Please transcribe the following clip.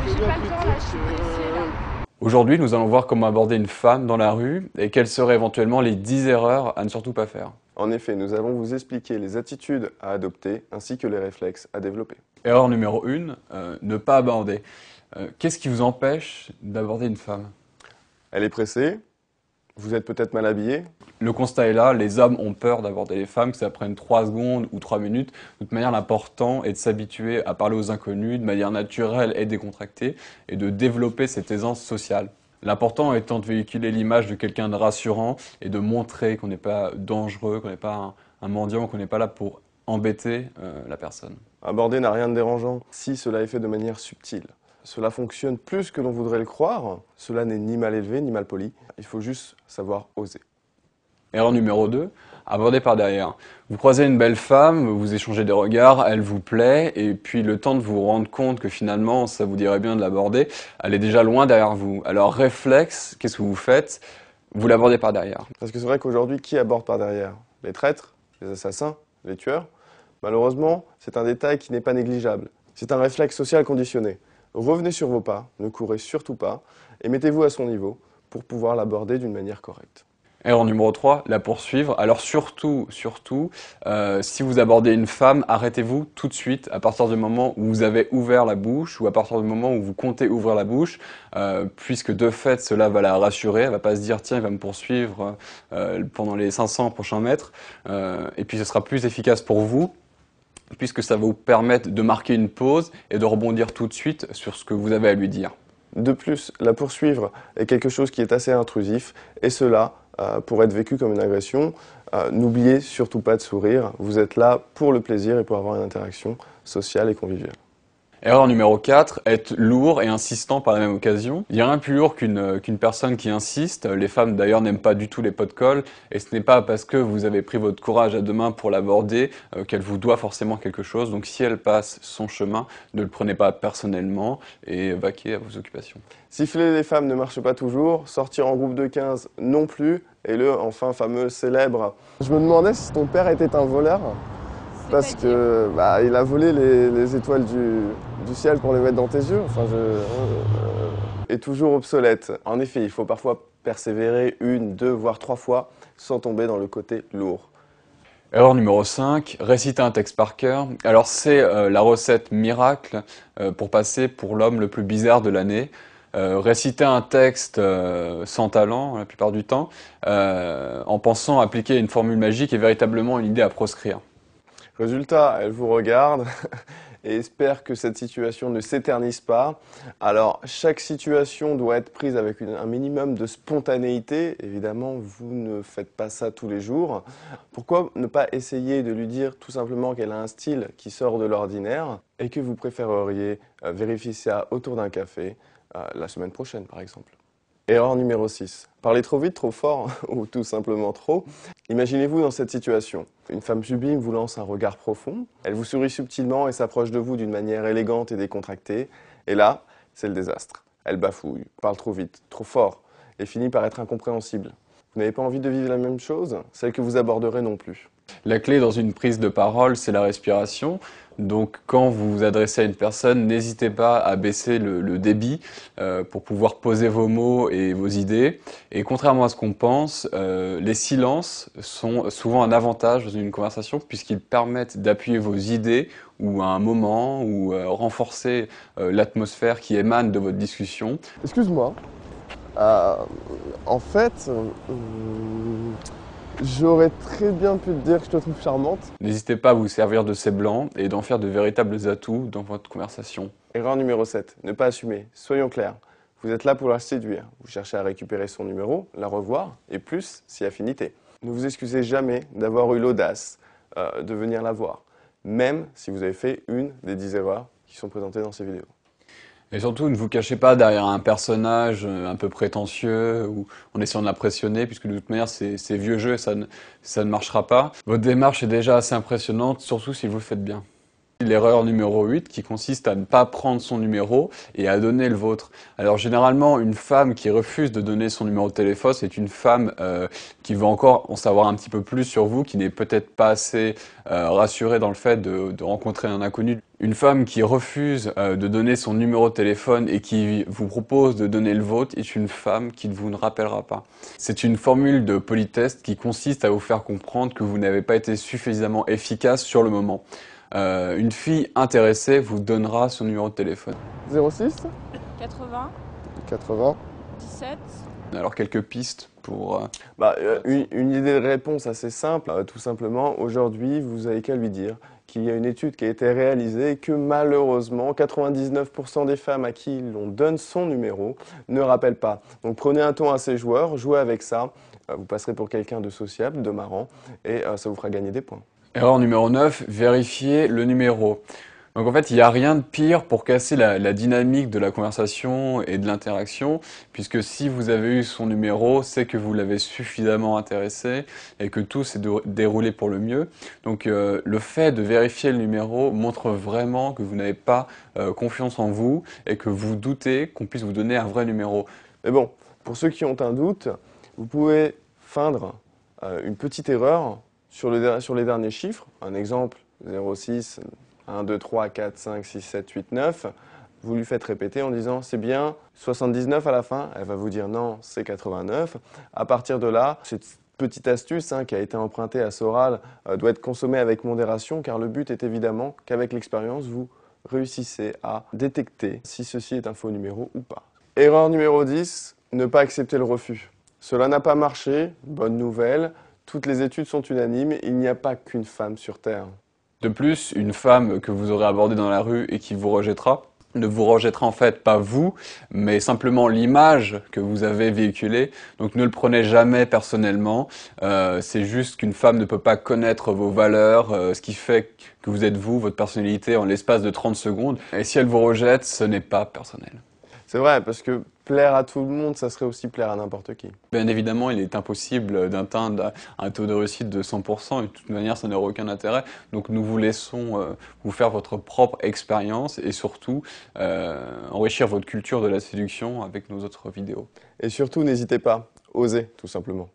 Mais j'ai pas le temps là, je suis pressée là. Aujourd'hui, nous allons voir comment aborder une femme dans la rue et quelles seraient éventuellement les 10 erreurs à ne surtout pas faire. En effet, nous allons vous expliquer les attitudes à adopter ainsi que les réflexes à développer. Erreur numéro 1, ne pas aborder. Qu'est-ce qui vous empêche d'aborder une femme? Elle est pressée, vous êtes peut-être mal habillé. Le constat est là, les hommes ont peur d'aborder les femmes, que ça prenne 3 secondes ou 3 minutes. De toute manière, l'important est de s'habituer à parler aux inconnus de manière naturelle et décontractée et de développer cette aisance sociale. L'important étant de véhiculer l'image de quelqu'un de rassurant et de montrer qu'on n'est pas dangereux, qu'on n'est pas un mendiant, qu'on n'est pas là pour embêter la personne. Aborder n'a rien de dérangeant si cela est fait de manière subtile. Cela fonctionne plus que l'on voudrait le croire. Cela n'est ni mal élevé ni mal poli. Il faut juste savoir oser. Erreur numéro 2, aborder par derrière. Vous croisez une belle femme, vous échangez des regards, elle vous plaît, et puis le temps de vous rendre compte que finalement ça vous dirait bien de l'aborder, elle est déjà loin derrière vous. Alors réflexe, qu'est-ce que vous faites? Vous l'abordez par derrière. Parce que c'est vrai qu'aujourd'hui, qui aborde par derrière? Les traîtres, les assassins, les tueurs? Malheureusement, c'est un détail qui n'est pas négligeable. C'est un réflexe social conditionné. Revenez sur vos pas, ne courez surtout pas, et mettez-vous à son niveau pour pouvoir l'aborder d'une manière correcte. Erreur numéro 3, la poursuivre. Alors surtout, si vous abordez une femme, arrêtez-vous tout de suite à partir du moment où vous avez ouvert la bouche ou à partir du moment où vous comptez ouvrir la bouche, puisque de fait cela va la rassurer, elle va pas se dire tiens il va me poursuivre pendant les 500 prochains mètres, et puis ce sera plus efficace pour vous, puisque ça va vous permettre de marquer une pause et de rebondir tout de suite sur ce que vous avez à lui dire. De plus, la poursuivre est quelque chose qui est assez intrusif, et cela pour être vécu comme une agression. N'oubliez surtout pas de sourire, vous êtes là pour le plaisir et pour avoir une interaction sociale et conviviale. Erreur numéro 4, être lourd et insistant par la même occasion. Il n'y a rien de plus lourd qu'une personne qui insiste. Les femmes d'ailleurs n'aiment pas du tout les pots de colle, et ce n'est pas parce que vous avez pris votre courage à deux mains pour l'aborder qu'elle vous doit forcément quelque chose. Donc si elle passe son chemin, ne le prenez pas personnellement et vaquez à vos occupations. Siffler les femmes ne marche pas toujours, sortir en groupe de 15 non plus, et le enfin fameux célèbre. Je me demandais si ton père était un voleur. Parce que il a volé les étoiles du ciel pour les mettre dans tes yeux. Enfin, est toujours obsolète. En effet, il faut parfois persévérer 1, 2, voire 3 fois sans tomber dans le côté lourd. Erreur numéro 5, réciter un texte par cœur. Alors c'est la recette miracle pour passer pour l'homme le plus bizarre de l'année. Réciter un texte sans talent la plupart du temps, en pensant appliquer une formule magique est véritablement une idée à proscrire. Résultat, elle vous regarde et espère que cette situation ne s'éternise pas. Alors, chaque situation doit être prise avec un minimum de spontanéité. Évidemment, vous ne faites pas ça tous les jours. Pourquoi ne pas essayer de lui dire tout simplement qu'elle a un style qui sort de l'ordinaire et que vous préféreriez vérifier ça autour d'un café la semaine prochaine, par exemple? Erreur numéro 6. Parler trop vite, trop fort ou tout simplement trop. Imaginez-vous dans cette situation. Une femme sublime vous lance un regard profond. Elle vous sourit subtilement et s'approche de vous d'une manière élégante et décontractée. Et là, c'est le désastre. Elle bafouille, parle trop vite, trop fort et finit par être incompréhensible. Vous n'avez pas envie de vivre la même chose? Celle que vous aborderez non plus. La clé dans une prise de parole, c'est la respiration. Donc quand vous vous adressez à une personne, n'hésitez pas à baisser le débit pour pouvoir poser vos mots et vos idées. Et contrairement à ce qu'on pense, les silences sont souvent un avantage dans une conversation puisqu'ils permettent d'appuyer vos idées ou à un moment ou renforcer l'atmosphère qui émane de votre discussion. Excuse-moi. En fait, j'aurais très bien pu te dire que je te trouve charmante. N'hésitez pas à vous servir de ces blancs et d'en faire de véritables atouts dans votre conversation. Erreur numéro 7, ne pas assumer. Soyons clairs. Vous êtes là pour la séduire. Vous cherchez à récupérer son numéro, la revoir, et plus si affinité. Ne vous excusez jamais d'avoir eu l'audace de venir la voir, même si vous avez fait une des 10 erreurs qui sont présentées dans ces vidéos. Et surtout, ne vous cachez pas derrière un personnage un peu prétentieux ou en essayant de l'impressionner, puisque de toute manière, c'est vieux jeu et ça ne marchera pas. Votre démarche est déjà assez impressionnante, surtout si vous le faites bien. L'erreur numéro 8 qui consiste à ne pas prendre son numéro et à donner le vôtre. Alors généralement, une femme qui refuse de donner son numéro de téléphone, c'est une femme qui veut encore en savoir un petit peu plus sur vous, qui n'est peut-être pas assez rassurée dans le fait de rencontrer un inconnu. Une femme qui refuse de donner son numéro de téléphone et qui vous propose de donner le vôtre est une femme qui ne vous rappellera pas. C'est une formule de politesse qui consiste à vous faire comprendre que vous n'avez pas été suffisamment efficace sur le moment. Une fille intéressée vous donnera son numéro de téléphone. 06 80, 80. 17. Alors quelques pistes pour... Une idée de réponse assez simple, tout simplement, aujourd'hui, vous avez qu'à lui dire qu'il y a une étude qui a été réalisée et que malheureusement, 99% des femmes à qui l'on donne son numéro ne rappellent pas. Donc prenez un ton à ces joueurs, jouez avec ça, vous passerez pour quelqu'un de sociable, de marrant, et ça vous fera gagner des points. Erreur numéro 9, vérifier le numéro. Donc en fait, il n'y a rien de pire pour casser la dynamique de la conversation et de l'interaction, puisque si vous avez eu son numéro, c'est que vous l'avez suffisamment intéressé et que tout s'est déroulé pour le mieux. Donc le fait de vérifier le numéro montre vraiment que vous n'avez pas confiance en vous et que vous doutez qu'on puisse vous donner un vrai numéro. Mais bon, pour ceux qui ont un doute, vous pouvez feindre une petite erreur sur les derniers chiffres. Un exemple, 06, 1, 2, 3, 4, 5, 6, 7, 8, 9. Vous lui faites répéter en disant c'est bien 79 à la fin. Elle va vous dire non, c'est 89. À partir de là, cette petite astuce qui a été empruntée à Soral doit être consommée avec modération car le but est évidemment qu'avec l'expérience, vous réussissez à détecter si ceci est un faux numéro ou pas. Erreur numéro 10, ne pas accepter le refus. Cela n'a pas marché, bonne nouvelle, toutes les études sont unanimes, il n'y a pas qu'une femme sur Terre. De plus, une femme que vous aurez abordée dans la rue et qui vous rejettera, ne vous rejettera en fait pas vous, mais simplement l'image que vous avez véhiculée. Donc ne le prenez jamais personnellement, c'est juste qu'une femme ne peut pas connaître vos valeurs, ce qui fait que vous êtes vous, votre personnalité en l'espace de 30 secondes. Et si elle vous rejette, ce n'est pas personnel. C'est vrai, parce que plaire à tout le monde, ça serait aussi plaire à n'importe qui. Bien évidemment, il est impossible d'atteindre un taux de réussite de 100%, et de toute manière, ça n'aurait aucun intérêt. Donc nous vous laissons vous faire votre propre expérience et surtout enrichir votre culture de la séduction avec nos autres vidéos. Et surtout, n'hésitez pas, osez, tout simplement.